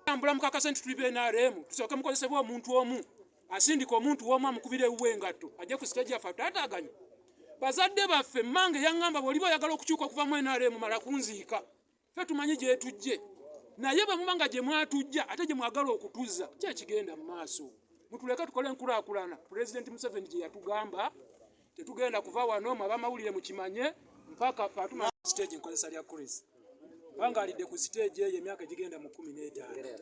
Ambula mukakase nti tuli BNRM tusooke mukozesebwa omuntu omu asindika omuntu omu amukubire uwengatto ajje ku stage yafa tataganya bazadde baffe mange yangamba bolibo yagala okukyuka okuva mu NRM mala kunziika ffe tumanyi gye tujje naye bwe mubanga gye mwatujja ate gye mwagala okutuzza kye kigenda mu maaso mutuleke tukole enkulaakulana President Museveni gye yatugamba tetugenda kuva wano abamawulire mu kimanye mpaka Fatuma stage nkozesa lya Chris banga alidde ku stage ye emyaka gigenda mu 15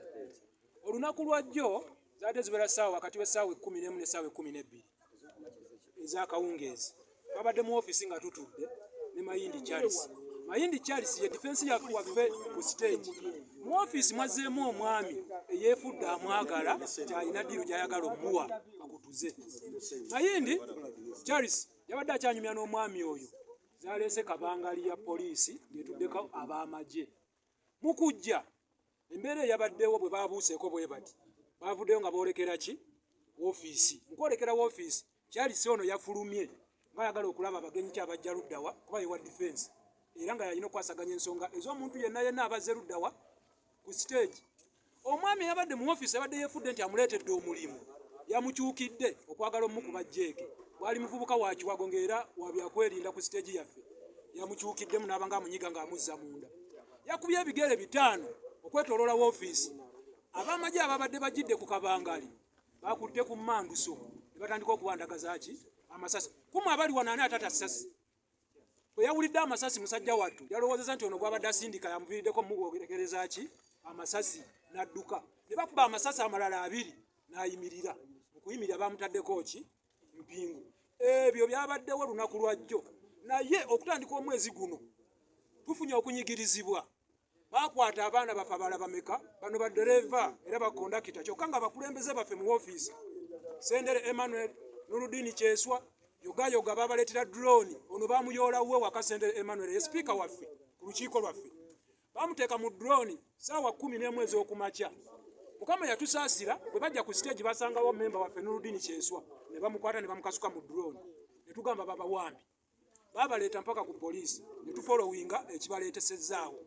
olunaku lwajjo zaate zibera sawa wakati we sawa 11 ne sawa 12 eza kawungezi babadde mu office nga tutudde ne Mayindi Charles ye defense ya waffe ku stage mu office mwazeemu omwami eyefudde amwagala kyalina diru gyayagala omuwa akutuze Mayindi Charles yabadde akyanyumya n'omwami oyo zalese kabangali ya polisi yetuddeko abamaje mukujja embeera yabaddewo bwe babuuseeko bwe bati bavuddeyo nga boolekera ki office mukolekera office Charles ono yafulumye ngayagala okulaba abagenyi kyabajja luddawa kuba yewa defense era nga yalina okwasaganya ensonga ez'omuntu yenna abazze luddawa ku stage omwami yabadde mu office yabadde yefudde nti amuleetedde omulimu yamukyukidde okwagala omukuba jjeeke bwali muvubuka wa kiwago ng'era wabyakwerinda ku stage yaffe yamukyukiddemu n'abanga amunyiga ng'amuzza munda yakubye ebigere 5 okwetooloola office abamagye ababadde bagidde ku kabangali bakutte ku mmanduso ne batandika okubandagaza ki amasasi kumu abali wanaani atata sasi bwe yawulidde amasasi musajja wattu yalowoozeza nti ono gwabadde asindika yamuviiriddeko mugwogereza ki amasasi n'adduka ne bakuba amasasi amalala 2 n'ayimirira okuyimirira bamutaddeko ki mpingu ebyo byabaddewo lunaku lwajjo naye okutandika omwezi guno tufunye okunyigirizibwa bakwata abaana bafe abala bameka bano badereva era bakondakita kyokka nga bakulembeze baffe mu office Sendere Emmanuel Nurudini Kyeswa yoga babaleetera drone ono bamuyoola uwe waka Sendere Emmanuel ye speaker waffe ku lukiiko lwaffe bamuteeka mu drone saawa 11 ez'okumakya Mukama yatusaasira bwe bajja ku stage basangawo memba waffe Nurudini Kyeswa ne bamukwata ne bamukasuka mu drone ne tugamba baba wambi babaleeta mpaka ku police ne tufollowinga ekibaleetesezaawo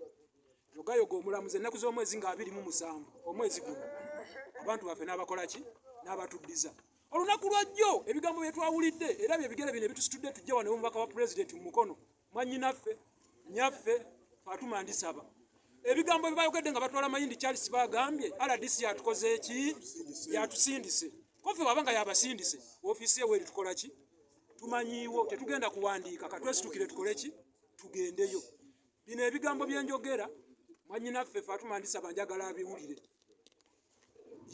yoga omulamuzi ennaku z'omwezi nga 27 omwezi guno abantu baffe n'abakola ki n'abatuddiza olunaku lwajjo ebigambo bye twawulidde era bye bigere bino bitusitudde tujja wano omubaka wa president mu mukono mwannyinaffe nnyaffe Fatuma Ndisaba ebigambo bye bayogedde nga batwala Mayindi Charles bagambye RDC yatukoze ki yatusindise kofe wabanga yabasindise ofisi ye weri tukola ki tumanyiwo tetugenda kuwandiika katwesitukire tukole ki tugendeyo bino ebigambo byenjogera mwannyinaffe Fatuma Ndisaba njagala abiwulire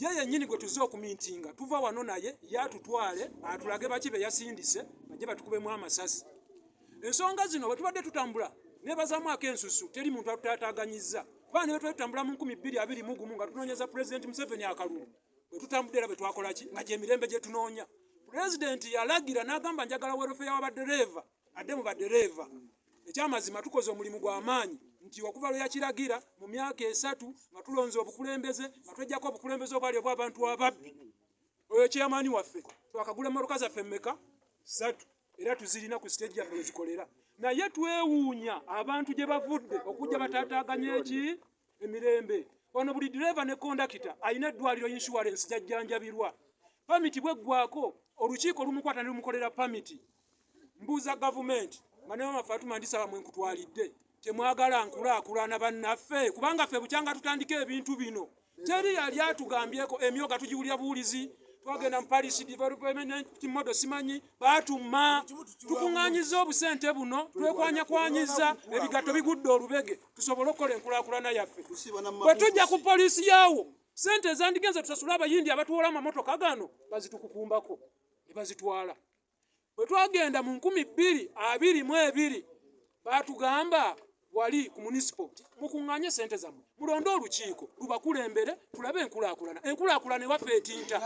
yeye nyini gwe tuzo okumintinga tuva wano naye yatutwale atulage bakibe yasindise baje batukubemu amasasi ensonga zino bwe tubadde tutambula nebazamu akensusu teri muntu atutaataganyizza kuba ne twetambula mu 2021 nga tunoonyeza President Museveni akalulu bwe tutambudde era bwe twakola ki nga gyemirembe gye tunoonya President yalagira n'agamba njagala welfare y'abadereva adde mu badereva ekyamazima tukoze omulimu gw'amaanyi nti okuva lwe yakiragira mu myaka 3 nga tulonze obukulembeze nga twejjako obukulembeze obwali obw'abantu ababbi oyo kyamaani waffe twakagula emmotoka zaffe mmeka 3 era tuzirina ku stage yaffe wezikolera naye twewuunya abantu gye bavudde okujja bataataaganya eki emirembe wano buli direva ne kondakita alina eddwaliro insurance gyajjanjabirwa pamiti bweggwako olukiiko lumukwata ne lumukolera pamiti mbuuza gavumenti nga ne mama Fatuma Ndisaba mwenkutwalidde temwagala nkulaakulana bannaffe kubanga ffe bukyanga tutandika ebintu bino teri yali atugambyeko emyoga tugiwulira buwulizi twagenda mu Paris Development Model simanyi batumma tukuŋŋaanyiza obusente buno twekwanyakwanyiza ebigatto bigudde olubege tusobole okukola enkulaakulana yaffe bwe tujja ku polisi yaawo sente ezandigenze tusasula abayindi abatuwola amamotoka gano bazitukukumbako ne bazitwala bwe twagenda mu 2022 batugamba wali ku municipal mukuŋŋaanye sente zammwe mulonde olukiiko lubakulembere tulabe enkulaakulana waffe etinta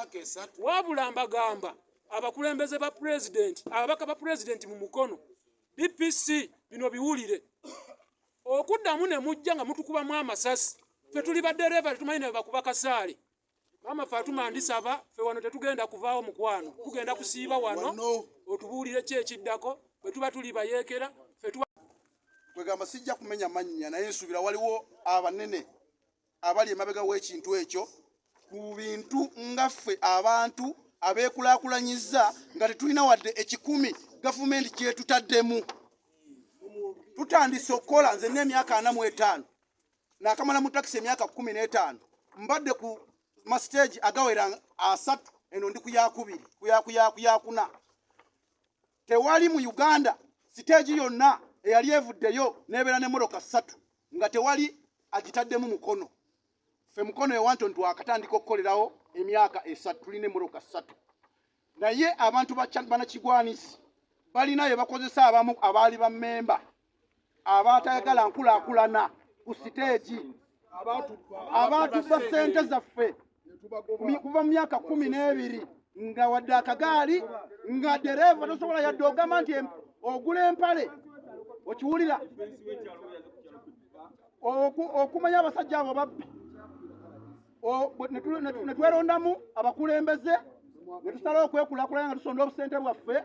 wabula mbagamba abakulembeze ba president ababaka ba president mu mukono BPC bino biwulire okuddamu ne mujja nga mutukubamu amasasi ffe tuli badereva tetumanyi ne bakuba kasaale mama Fatuma Ndisaba ffe wano tetugenda kuvaawo mukwano tugenda kusiiba wano otubuulire ki ekiddako bwe tuba tuli bayeekera ffe kwegamba sijja kumenya mannya naye nsubira waliwo abanene abali emabega w'ekintu ekyo ku bintu ngaffe abantu abeekulaakulanyiza nga tetulina wadde ekikumi gavumenti kyetutaddemu. Tutandise okukola nze n'emyaka 45 naakamala mu takisi emyaka 15 mbadde ku mastage agawera 3 eno ndi ku yakuna. Tewali mu Uganda stage yonna eyali evuddeyo n'ebeera ne mmotoka 3 nga tewali agitaddemu mukono. Ffe mukono ewanto twakatandika okukolerawo emyaka 3 tulina emmotoka 3 naye abantu banakigwanisi balina bye bakozesa abamu abaali bammemba abatayagala nkulaakulana ku siteegi abatuba ssente zaffe kuva mu myaka 12 nga wadde akagaali nga dereeva tosobola yadde ogamba nti ogula empale okiwulira okumanya abasajja abo babbi ne twerondamu abakulembeze ne tusalawo okwekulaakulanya nga tusonda obusente bwaffe.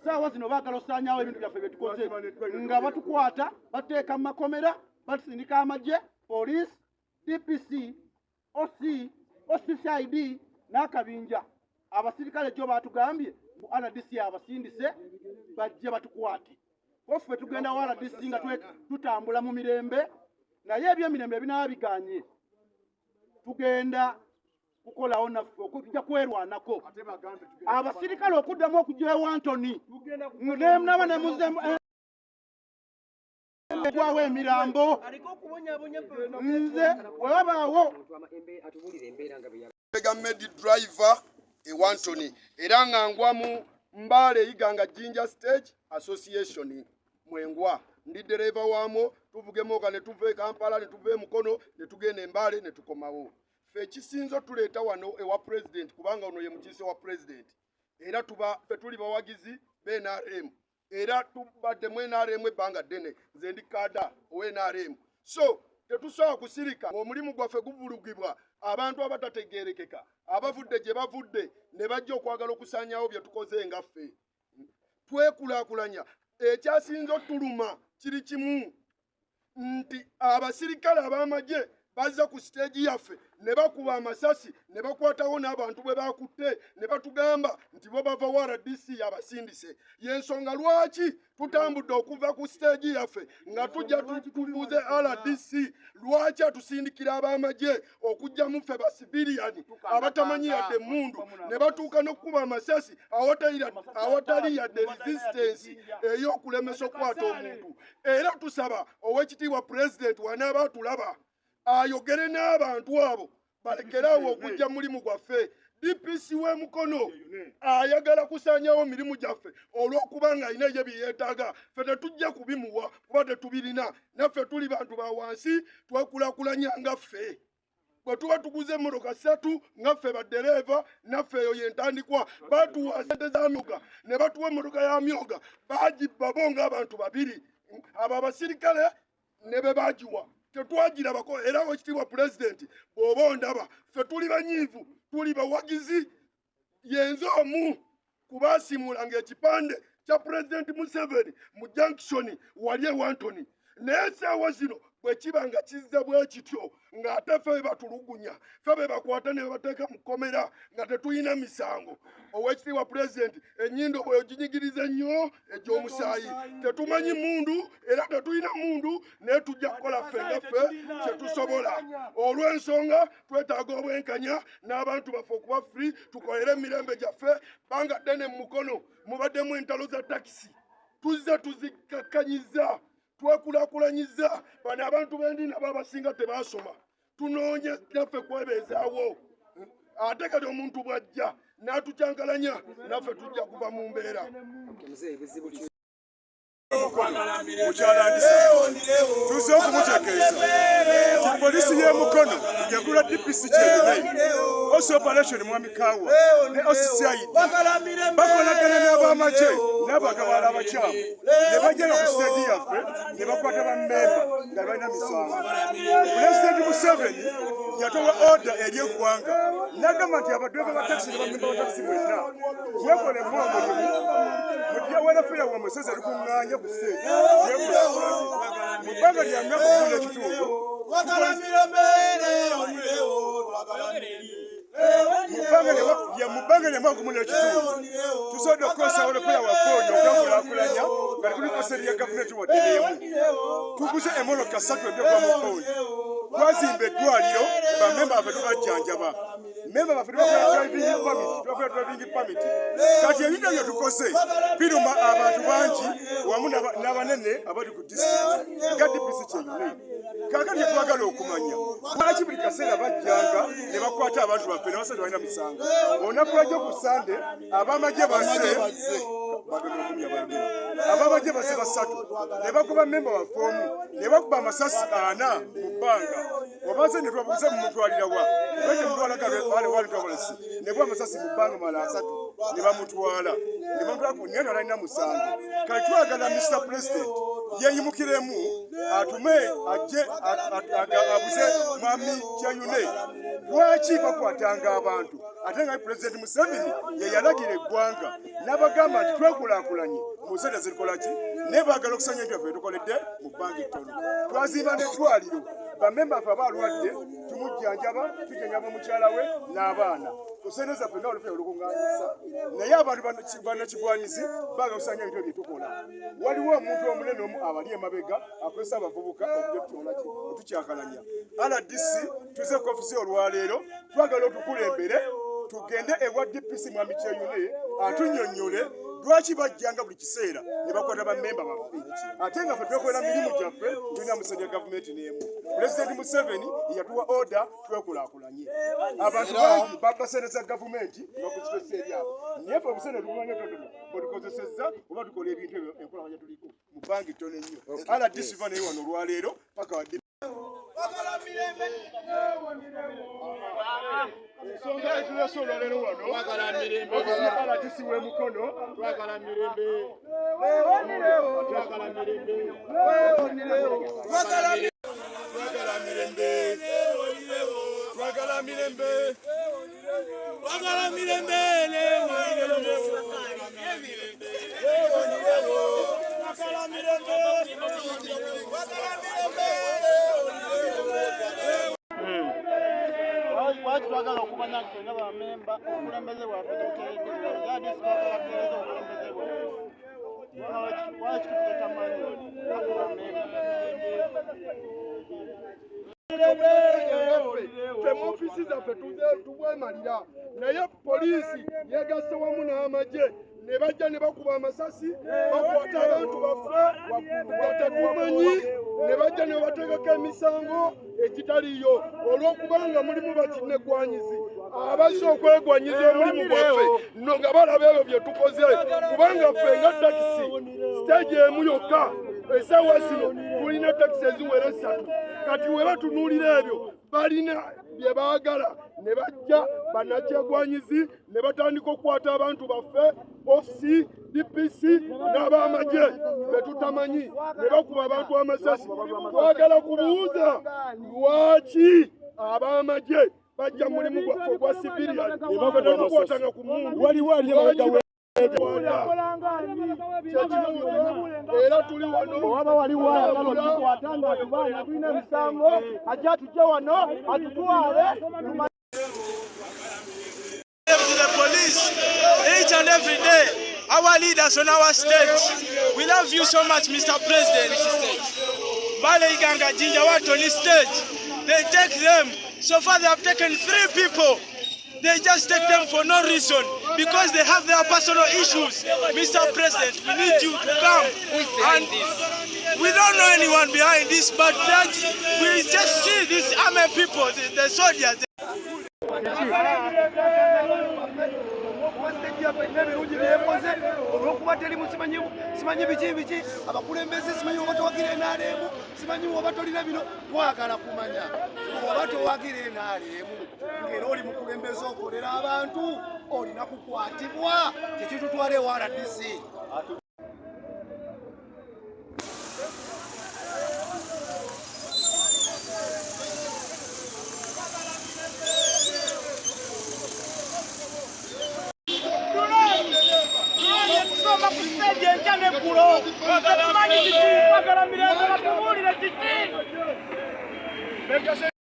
Saawa zino baagala osaanyaawo ebintu byaffe bye tukoze nga batukwata bateeka mu makomera batusindika amagye police DPC OCCID n'akabinja. Abasirikale kyo batugambye mu RDC abasindise bajje batukwate. Waffe tugenda wa RDC nga tutambula mu mirembe naye ebyemirembe ebinaaba biganye tugenda kukolawo naffe okujja kwerwanako. Abasirikale okuddamu okujja ewa Anthony naba ne muzemu gwawo emirambo nze wewabaawo Medi driver ewa Anthony era nga ngwa mu Mbale Iganga Jinja Stage Association Mwengwa ndi dereva wamo tuvuge moka ne tuve Kampala ne tuve Mukono ne tugende Mbale ne tukomawo. Fe kisinzo tuleeta wano ewa president kubanga ono ye mukiise wa president era fe tuli bawagizi BNRM era tubadde mu NRM ebbanga ddene nze ndi kada owe NRM. So tetusobola kusirika omulimu gwaffe guvulugibwa abantu abatategeerekeka abavudde gye bavudde ne bajja okwagala okusaanyaawo bye tukoze nga ffe. Twekulaakulanya ekyasinza otuluma kiri kimu nti abasirikale ab'amagye bazza ku stage yaffe ne bakuba amasasi ne bakwatawo n'abantu bwe bakutte ne batugamba nti bo bava wa RDC abasindise. Yensonga lwaki tutambudde okuva ku stage yaffe nga tujja tubuuze RDC lwaki atusindikira ab'amagye okujja mu ffe basiviliani abatamanyi yadde mundu ne batuuka n'okukuba amasasi awatali yadde resistance ey'okulemesa okukwata omuntu. Era tusaba ow'ekitiibwa president wanaaba atulaba ayogere n'abantu abo balekerawo okujja mulimu gwaffe. DPC w'e Mukono ayagala kusaanyawo mirimu gyaffe olw'okuba nga alina ebyo bye yeetaaga. Ffe tetujja kubimuwa kuba tetubirina. Naffe tuli bantu ba wansi twekulaakulanya nga ffe. Bwe tuba tuguze emmotoka 3 nga ffe baddereeva naffe eyo yentandikwa batuwa ssente za myoga ne batuwa emmotoka ya myoga baagibba bo ng'abantu 2 abo abasirikale ne be baagiwa. Tetwagirabako era wekitiibwa president bw'oba ondaba ffe tuli banyiivu tuli bawagizi yenze omu kubaasimuulanga ekipande kya president Museveni mu junction wali ewa Anthony naye essaawa zino bwe kiba nga kizza bwe kityo ng'ate ffe batulugunya ffe be bakwata ne bateeka mu kkomera nga tetulina misango. Owekitiibwa president ennyindo bwe oginyigiriza nnyo egy'omusaayi tetumanyi mundu era tetulina mundu naye tujja kukola ffe nga ffe kye tusobola. Olw'ensonga twetaaga obwenkanya n'abantu baffe okuba free tukolere emirembe gyaffe. Banga ddene mu Mukono mubaddemu entalo za takisi tuzze tuzikakkanyiza twekulaakulanyiza bano abantu bendi nabo abasinga tebaasoma tunoonya naffe kwebeezaawo ate kati omuntu bw'ajja n'atukyankalanya naffe tujja kuva mu mbeera. Tuze okumutegeeza polisi y'e Mukono yagula DPC kyeyine operation Mwami Kaawa ne OCCID bakolagana n'ab'amagye n'abagabala abakyamu ne bajja ku stage yaffe ne bakwata bammemba nga balina misango. President Museveni yatowa order eri eggwanga n'agamba nti abaduuve ba takisi ne bammemba ba takisi bwenna wekolemu omulimu mujja welafeya wa musezi alikuŋŋaanya ku stage Mubanga lya myaka 13 mubanga lya mwaka 13 tusobola okukozesa olukola wafonyo okukulakulanya nga kuli koseri ya gavumenti waddemu tuguze emmotoka 3 ebyokwa mu pondi twazimba eddwaliro bamemba baffe tubajjanjaba memba baffe tubakola driving permit kati ebintu ebyo tukoze biruma abantu bangi wamu n'abanene abali ku disitulikiti nga DPC kyenyine kakati twagala okumanya lwaki buli kaseera bajjanga ne bakwata abantu baffe ne basatu balina misango onapulajo ku sande abamagye base basatu ne bakuba memba waffe omu ne bakuba amasasi 4 mu bbanga obaze ne twabuuza mu mutwalira wa lwaki mutwalagawalitwabalasi ne bwa amasasi mu bbanga mala 3 ne bamutwala ne bamutwala naye alina musango kati twagala Mr. President yeyimukiremu atume ajje abuze mwami Kyayune lwaki bakwatanga abantu ate nga President Museveni yeyalagira eggwanga n'abagamba nti twekulakulanye mu ssente zikolaki ne baagala okusanya ebintu byaffe tukoledde mu bbanga ettono twazimba n'eddwaliro bamemba ffe abalwadde tumujjanjaba tujjanjaba mukyala we n'abaana ku ssente zaffe nga olufeyo olukuŋŋaanyisa naye abantu bannakigwanyizi baagala okusanya ebintu byetukola waliwo omuntu omunene omu abali emabega akozesa abavubuka okujja tukolaki otukyakalanya RDC tuze ku ofisi olwaleero twagala otukulembere tugende ewa DPC mwami Kyeyune atunnyonnyole lwaki bajjanga buli kiseera ne bakwata bammemba baffe ate nga ffe twekola mirimu gyaffe tulina musajja gavumenti n'emu Pulezidenti Museveni yatuwa oda twekulaakulanye abantu bangi babasereza gavumenti bakuzikozesa ebyabo naye ffe obusene tukumanya totono bwetukozesezza oba tukola ebintu ebyo enkolaganya tuliko mu bbanga ettono ennyo RDC va naye wano olwaleero paka wadde ensonga etuleese olwaleero wano RDC w'emukono twagala mirembe twagala okumanya nti nga bamemba okulembeze bwaffe mu ofisi zaffe tubwemalira naye poliisi yegasse wamu n'amagye ne bajja ne bakuba amasasi bakwata abantu baffe batatumanyi ne bajja ne bateekako emisango egitaliyo olw'okubanga mulimu bakinnegwanyizi abazze okwegwanyiza omulimu gwaffe no nga balaba ebyo bye tukoze kubanga ffe nga takisi siteegi emu yokka essaawa zino tulina takisi eziwera 3 kati we batunuulira ebyo balina bye baagala ne bajja bannakyegwanyizi ne batandika okukwata abantu baffe ofisi DPC n'abamagye be tutamanyi ne bakuba abantu amasasi twagala kubuuza lwaki abamagye bajja mulimu gwaffe ogwa civilian tetukwatanga ku muntu era tuli wano waba waliwo ayagala tukwatanga tubaana tulina emisango ajja tujje wano atutwale the police each and every day. Our leaders on our stage, we love you so much, Mr. President. Bale Iganga Jinja Watoni stage, they take them. So far they have taken 3 people. They just take them for no reason because they have their personal issues. Mr. President, we need you to come. And we don't know anyone behind this, but we just see these army people, the soldiers. olwokuba teri simanyi biki abakulembeze simanyi oba towagira enaalemu simanyi oba tolina bino twagala kumanya oba towagira enaalemu ngera oli mukulembeze okolera abantu olina kukwatibwa tekitutwala ewa RDC. Tumanyi Make yourself